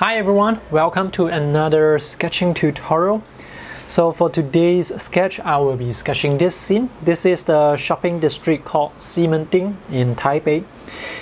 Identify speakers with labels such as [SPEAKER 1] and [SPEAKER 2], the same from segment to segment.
[SPEAKER 1] Hi everyone, welcome to another sketching tutorial. So for today's sketch, I will be sketching this scene. This is the shopping district called Ximending in Taipei.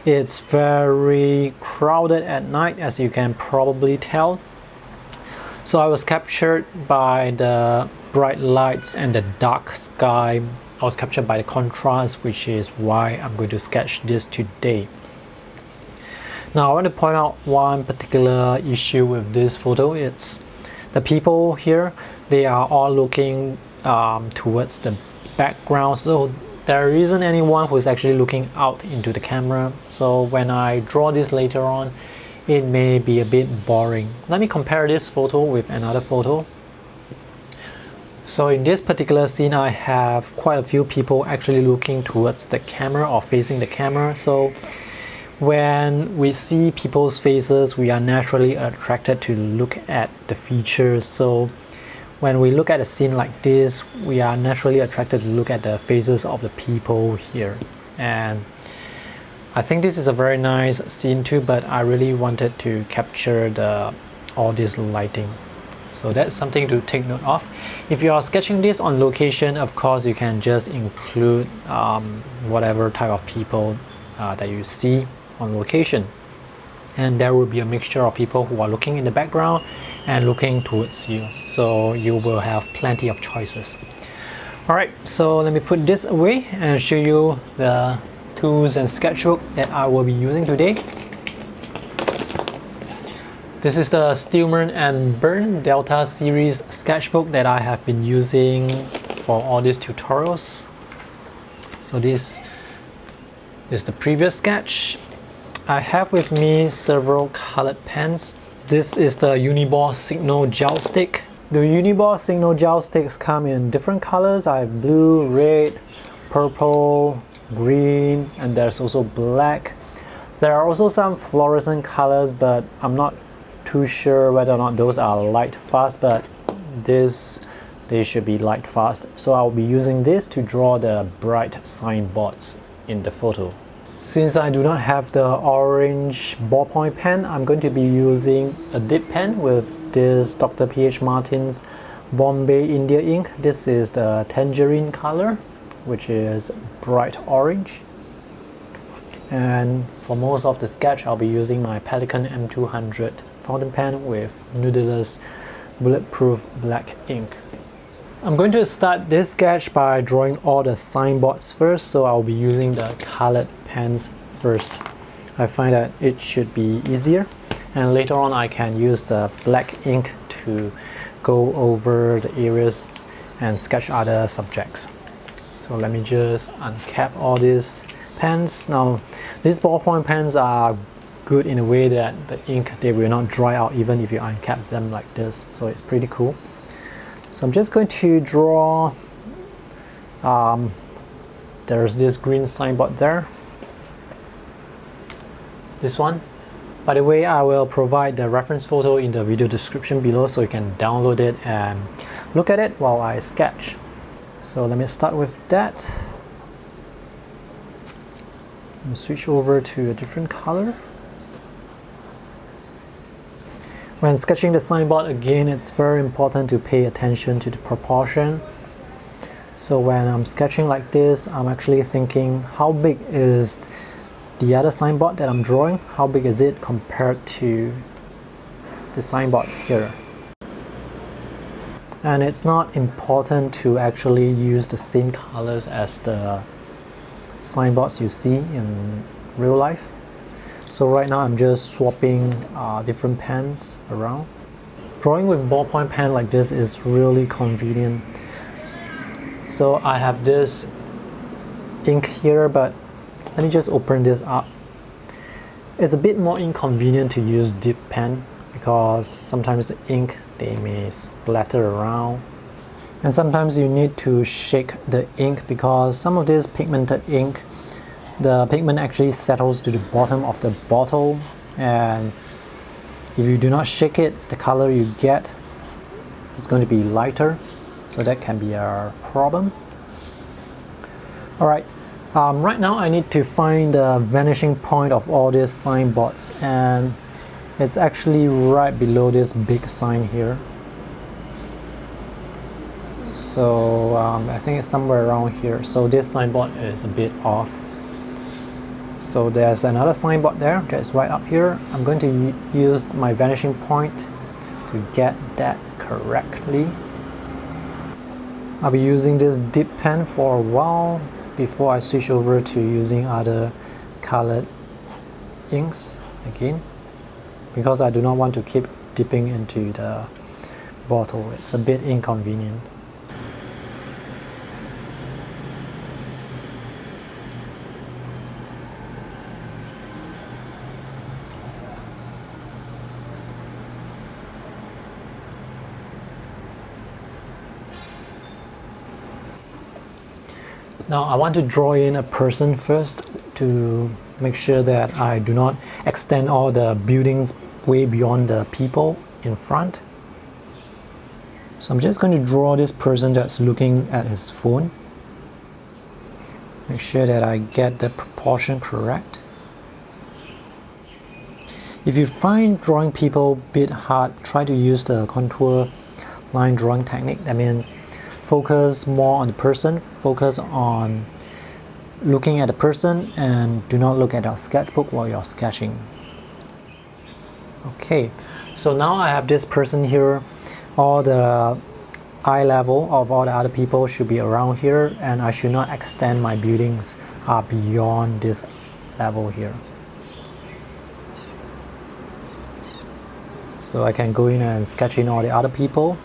[SPEAKER 1] It's very crowded at night, as you can probably tell. So I was captured by the bright lights and the dark sky. I was captured by the contrast, which is why I'm going to sketch this today. Now I want to point out one particular issue with this photo. It's the people here, they are all looking towards the background, so there isn't anyone who is actually looking out into the camera. So when I draw this later on, it may be a bit boring. Let me compare this photo with another photo. So in this particular scene, I have quite a few people actually looking towards the camera or facing the camera. So when we see people's faces, we are naturally attracted to look at the features. So when we look at a scene like this, we are naturally attracted to look at the faces of the people here. And I think this is a very nice scene too, but I really wanted to capture all this lighting. So that's something to take note of. If you are sketching this on location, of course you can just include whatever type of people that you see on location, and there will be a mixture of people who are looking in the background and looking towards you, so you will have plenty of choices. Alright, so let me put this away and show you the tools and sketchbook that I will be using today. This is the Stillman and Byrne Delta series sketchbook that I have been using for all these tutorials. So this is the previous sketch. I have with me several colored pens. This is the Uniball Signal Gel Stick. The Uniball Signal Gel Sticks come in different colors. I have blue, red, purple, green, and there's also black. There are also some fluorescent colors, but I'm not too sure whether or not those are light fast, but they should be light fast. So I'll be using this to draw the bright signboards in the photo. Since I do not have the orange ballpoint pen, I'm going to be using a dip pen with this Dr. P.H. Martin's Bombay India ink. This is the tangerine color, which is bright orange. And for most of the sketch, I'll be using my Pelikan M200 fountain pen with Nautilus bulletproof black ink. I'm going to start this sketch by drawing all the signboards first, so I'll be using the colored pens first. I find that it should be easier, and later on I can use the black ink to go over the areas and sketch other subjects. So let me just uncap all these pens. Now these ballpoint pens are good in a way that the ink, they will not dry out even if you uncap them like this, so it's pretty cool. So I'm just going to draw, there's this green signboard there, this one. By the way, I will provide the reference photo in the video description below, so you can download it and look at it while I sketch. So let me start with that. Let me switch over to a different color. When sketching the signboard, again, it's very important to pay attention to the proportion. So when I'm sketching like this, I'm actually thinking, how big is the other signboard that I'm drawing? How big is it compared to the signboard here? And it's not important to actually use the same colors as the signboards you see in real life. So right now I'm just swapping different pens around. Drawing with ballpoint pen like this is really convenient. So I have this ink here, but let me just open this up. It's a bit more inconvenient to use dip pen because sometimes the ink, they may splatter around. And sometimes you need to shake the ink because some of this pigmented ink, the pigment actually settles to the bottom of the bottle, and if you do not shake it, the color you get is going to be lighter, so that can be a problem. Alright, right now I need to find the vanishing point of all these signboards, and It's actually right below this big sign here. So I think it's somewhere around here. So this signboard is a bit off. So there's another signboard there that's right up here. I'm going to use my vanishing point to get that correctly. I'll be using this dip pen for a while before I switch over to using other colored inks again, because I do not want to keep dipping into the bottle. It's a bit inconvenient. Now I want to draw in a person first to make sure that I do not extend all the buildings way beyond the people in front. So I'm just going to draw this person that's looking at his phone. Make sure that I get the proportion correct. If you find drawing people a bit hard, try to use the contour line drawing technique. That means focus more on the person, focus on looking at the person, and do not look at your sketchbook while you're sketching. Okay, so now I have this person here. All the eye level of all the other people should be around here, and I should not extend my buildings beyond this level here. So I can go in and sketch in all the other people.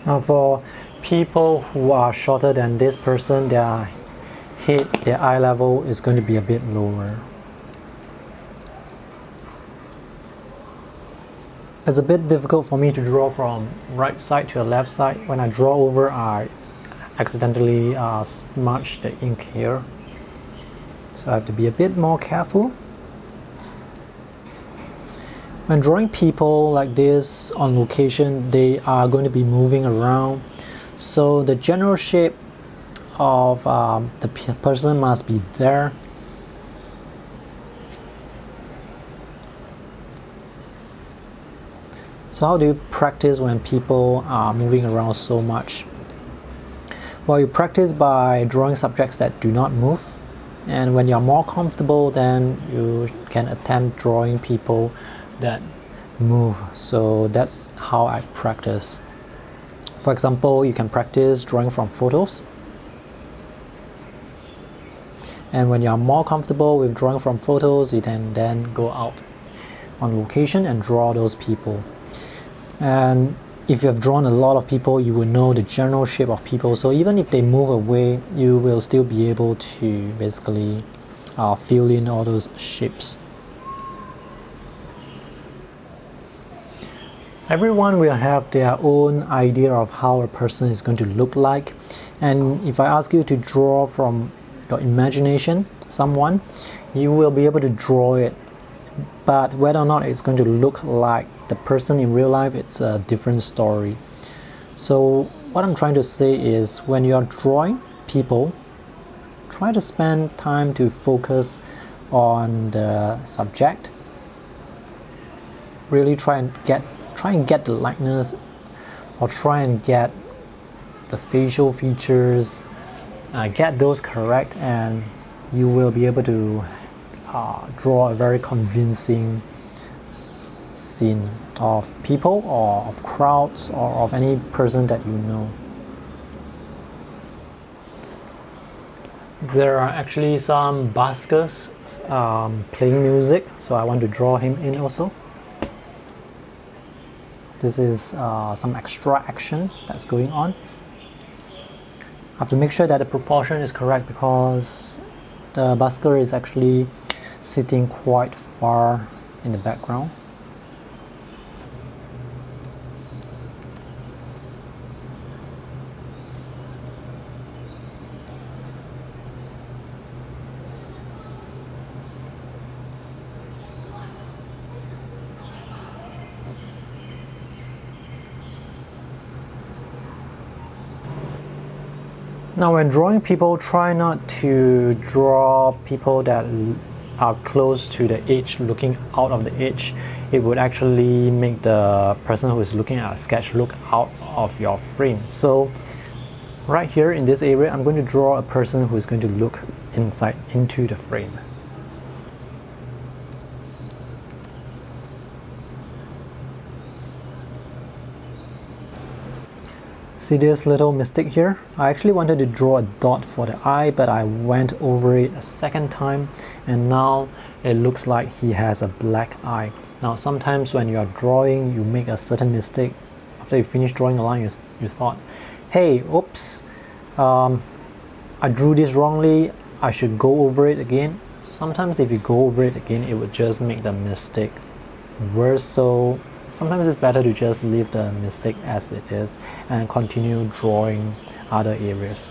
[SPEAKER 1] Now for people who are shorter than this person, their head, their eye level is going to be a bit lower. It's a bit difficult for me to draw from right side to the left side. When I draw over, I accidentally smudge the ink here. So I have to be a bit more careful. When drawing people like this on location, they are going to be moving around. So the general shape of the person must be there. So how do you practice when people are moving around so much? Well, you practice by drawing subjects that do not move. And when you're more comfortable, then you can attempt drawing people that move. So that's how I practice. For example, you can practice drawing from photos. And when you're more comfortable with drawing from photos, you can then go out on location and draw those people. And if you have drawn a lot of people, you will know the general shape of people. So even if they move away, you will still be able to basically fill in all those shapes. Everyone will have their own idea of how a person is going to look like. And if I ask you to draw from your imagination someone, you will be able to draw it. But whether or not it's going to look like the person in real life, it's a different story. So what I'm trying to say is, when you're drawing people, try to spend time to focus on the subject. Really try and get the likeness, or try and get the facial features, get those correct, and you will be able to draw a very convincing scene of people, or of crowds, or of any person that you know. There are actually some buskers playing music, so I want to draw him in also. This is some extra action that's going on. I have to make sure that the proportion is correct, because the busker is actually sitting quite far in the background. Now when drawing people, try not to draw people that are close to the edge, looking out of the edge. It would actually make the person who is looking at a sketch look out of your frame. So right here in this area, I'm going to draw a person who is going to look inside into the frame. See this little mistake here? I actually wanted to draw a dot for the eye, but I went over it a second time, and now it looks like he has a black eye. Now sometimes when you are drawing, you make a certain mistake. After you finish drawing a line, you thought, hey, oops, I drew this wrongly, I should go over it again. Sometimes if you go over it again, it would just make the mistake worse. So sometimes it's better to just leave the mistake as it is and continue drawing other areas.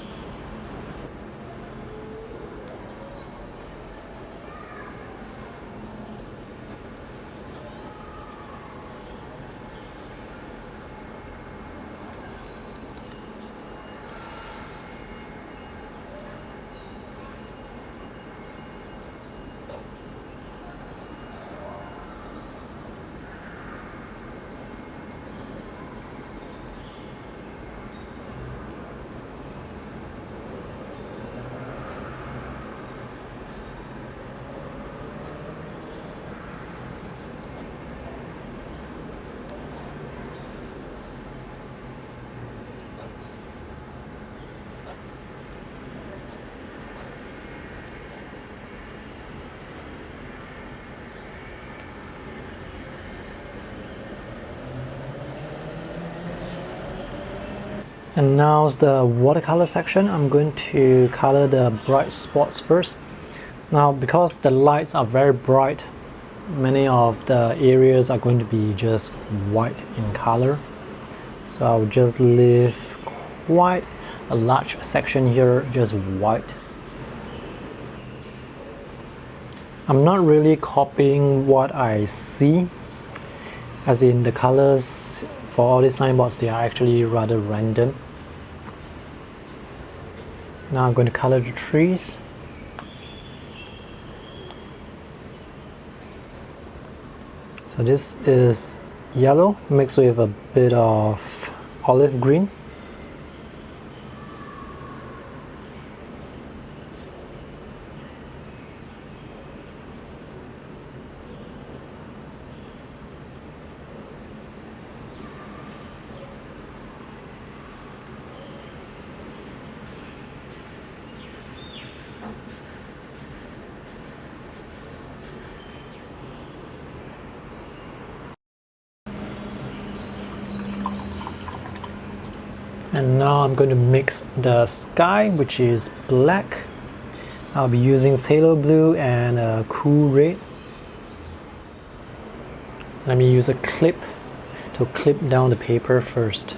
[SPEAKER 1] And now's the watercolor section. I'm going to color the bright spots first. Now because the lights are very bright, many of the areas are going to be just white in color. So I'll just leave quite a large section here just white. I'm not really copying what I see, as in the colors for all these signboards, they are actually rather random. Now I'm going to color the trees. So this is yellow mixed with a bit of olive green. And now I'm going to mix the sky, which is black. I'll be using phthalo blue and a cool red. Let me use a clip to clip down the paper first.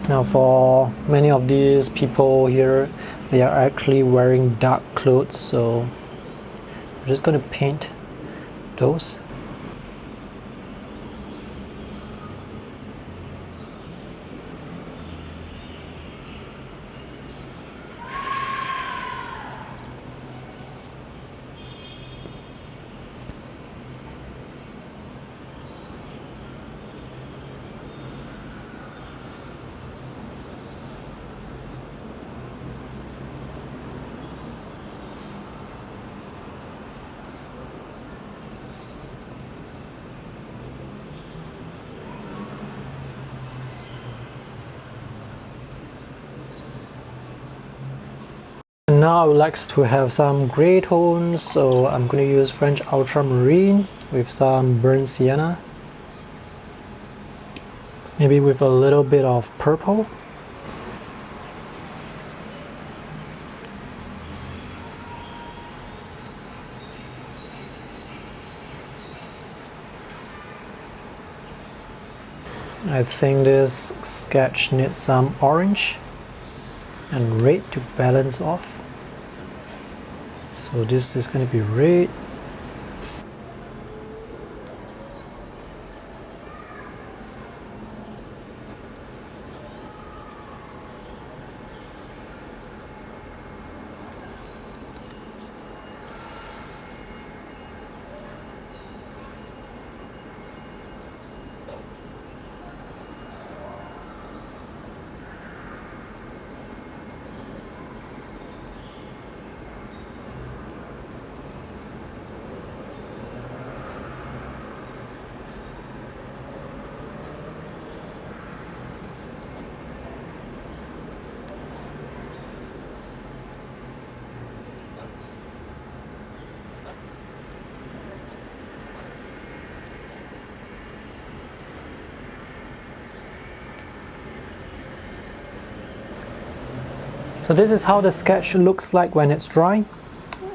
[SPEAKER 1] Now for many of these people here, they are actually wearing dark clothes, so I'm just going to paint those. Now I would like to have some gray tones, so I'm going to use French Ultramarine with some burnt sienna, maybe with a little bit of purple. I think this sketch needs some orange and red to balance off. So this is going to be red. So this is how the sketch looks like when it's dry.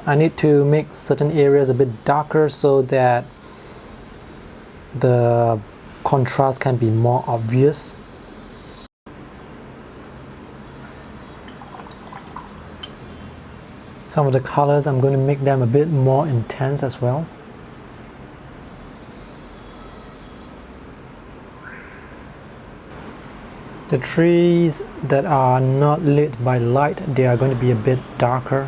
[SPEAKER 1] I need to make certain areas a bit darker so that the contrast can be more obvious. Some of the colors, I'm going to make them a bit more intense as well. The trees that are not lit by light, they are going to be a bit darker.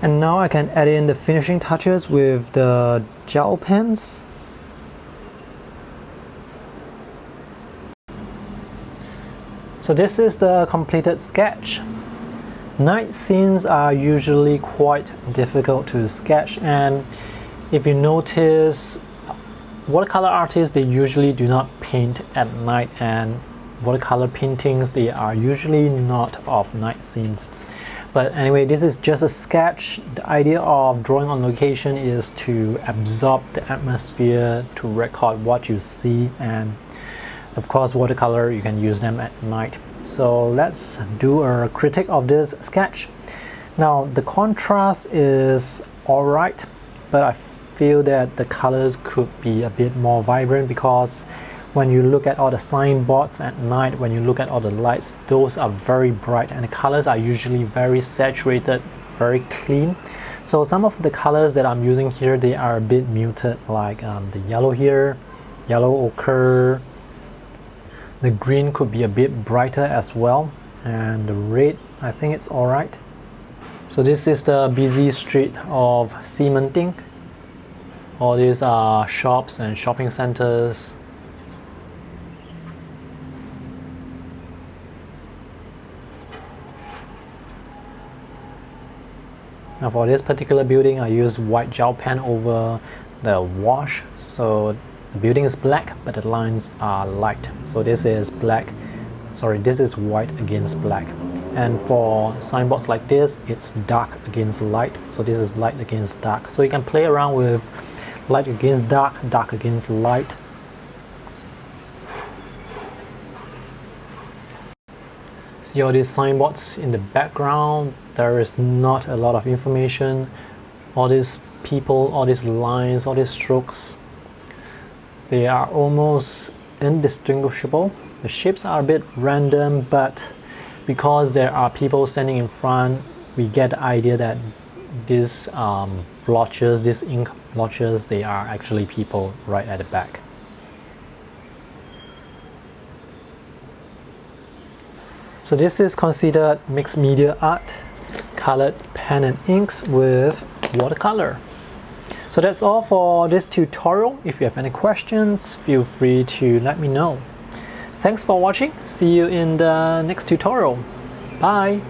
[SPEAKER 1] And now I can add in the finishing touches with the gel pens. So this is the completed sketch. Night scenes are usually quite difficult to sketch, and if you notice, watercolor artists, they usually do not paint at night, and watercolor paintings, they are usually not of night scenes. But anyway, this is just a sketch. The idea of drawing on location is to absorb the atmosphere, to record what you see, and of course watercolor, you can use them at night. So let's do a critique of this sketch. Now the contrast is alright, but I feel that the colors could be a bit more vibrant, because when you look at all the signboards at night, when you look at all the lights, those are very bright and the colors are usually very saturated, very clean. So some of the colors that I'm using here, they are a bit muted, like the yellow here, yellow ochre. The green could be a bit brighter as well, and the red, I think it's alright. So this is the busy street of Ximending. All these are shops and shopping centers. Now for this particular building, I use white gel pen over the wash, so the building is black but the lines are light. So this is black, sorry, this is white against black. And for signboards like this, it's dark against light, so this is light against dark. So you can play around with light against dark, dark against light. See all these signboards in the background, there is not a lot of information. All these people, all these lines, all these strokes, they are almost indistinguishable. The shapes are a bit random, but because there are people standing in front, we get the idea that these blotches, these ink blotches, they are actually people right at the back. So this is considered mixed media art, colored pen and inks with watercolor. So that's all for this tutorial. If you have any questions, feel free to let me know. Thanks for watching. See you in the next tutorial. Bye!